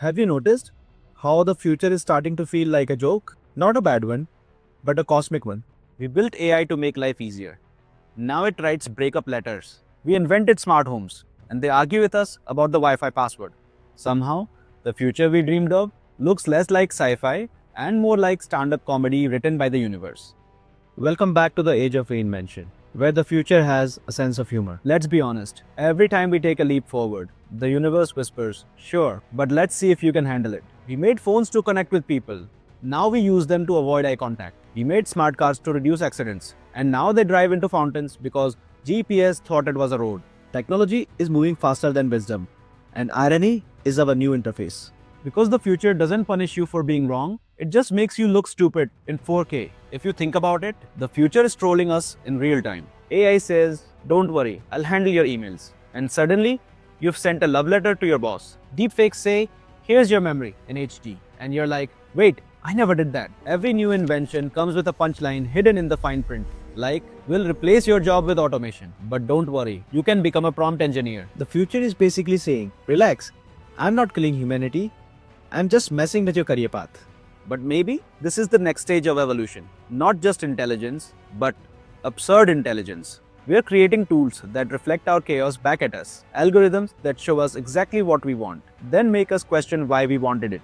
Have you noticed how the future is starting to feel like a joke? Not a bad one, but a cosmic one. We built AI to make life easier. Now it writes breakup letters. We invented smart homes, and they argue with us about the Wi Fi password. Somehow, the future we dreamed of looks less like sci fi and more like stand up comedy written by the universe. Welcome back to the age of reinvention, where the future has a sense of humor. Let's be honest, every time we take a leap forward, the universe whispers, sure, but let's see if you can handle it. We made phones to connect with people. Now we use them to avoid eye contact. We made smart cars to reduce accidents. And now they drive into fountains because GPS thought it was a road. Technology is moving faster than wisdom, and irony is our new interface. Because the future doesn't punish you for being wrong, it just makes you look stupid in 4K. If you think about it, the future is trolling us in real time. AI says, don't worry, I'll handle your emails. And suddenly, you've sent a love letter to your boss. Deepfakes say, here's your memory in HD. And you're like, wait, I never did that. Every new invention comes with a punchline hidden in the fine print. Like, we'll replace your job with automation. But don't worry, you can become a prompt engineer. The future is basically saying, relax, I'm not killing humanity, I'm just messing with your career path. But maybe this is the next stage of evolution. Not just intelligence, but absurd intelligence. We are creating tools that reflect our chaos back at us. Algorithms that show us exactly what we want, then make us question why we wanted it.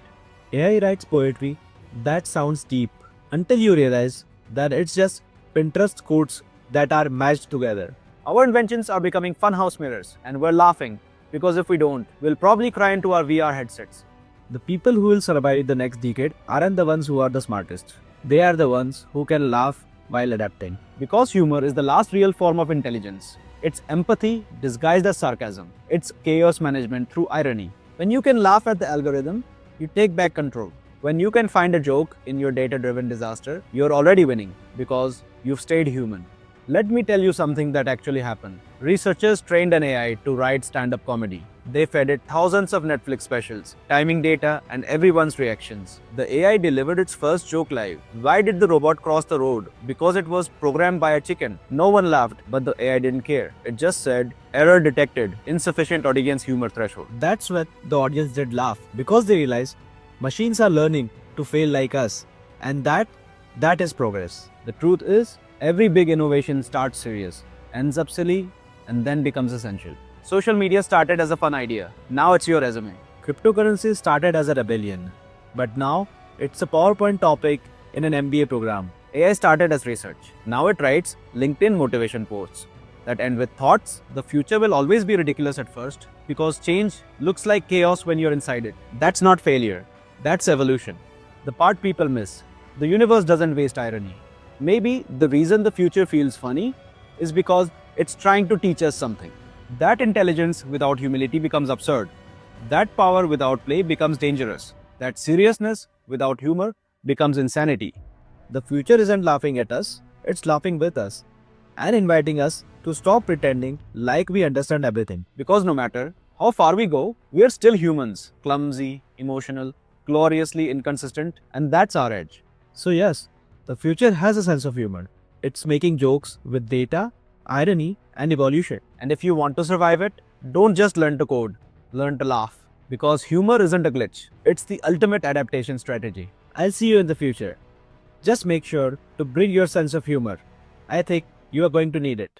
AI writes poetry that sounds deep until you realize that it's just Pinterest quotes that are matched together. Our inventions are becoming funhouse mirrors, and we're laughing because if we don't, we'll probably cry into our VR headsets. The people who will survive the next decade aren't the ones who are the smartest. They are the ones who can laugh while adapting. Because humor is the last real form of intelligence. It's empathy disguised as sarcasm. It's chaos management through irony. When you can laugh at the algorithm, you take back control. When you can find a joke in your data-driven disaster, you're already winning because you've stayed human. Let me tell you something that actually happened. Researchers trained an AI to write stand-up comedy. They fed it thousands of Netflix specials, timing data, and everyone's reactions. The AI delivered its first joke live. Why did the robot cross the road? Because it was programmed by a chicken. No one laughed, but the AI didn't care. It just said, error detected, insufficient audience humor threshold. That's when the audience did laugh because they realized machines are learning to fail like us, and that is progress. The truth is, every big innovation starts serious, ends up silly, and then becomes essential. Social media started as a fun idea. Now it's your resume. Cryptocurrency started as a rebellion, but now it's a PowerPoint topic in an MBA program. AI started as research. Now it writes LinkedIn motivation posts that end with thoughts. The future will always be ridiculous at first because change looks like chaos when you're inside it. That's not failure. That's evolution. The part people miss. The universe doesn't waste irony. Maybe the reason the future feels funny is because it's trying to teach us something. That intelligence without humility becomes absurd. That power without play becomes dangerous. That seriousness without humor becomes insanity. The future isn't laughing at us, it's laughing with us and inviting us to stop pretending like we understand everything. Because no matter how far we go, we are still humans, clumsy, emotional, gloriously inconsistent, and that's our edge. So yes, the future has a sense of humor. It's making jokes with data, irony, and evolution. And if you want to survive it, don't just learn to code, learn to laugh. Because humor isn't a glitch, it's the ultimate adaptation strategy. I'll see you in the future. Just make sure to bring your sense of humor. I think you are going to need it.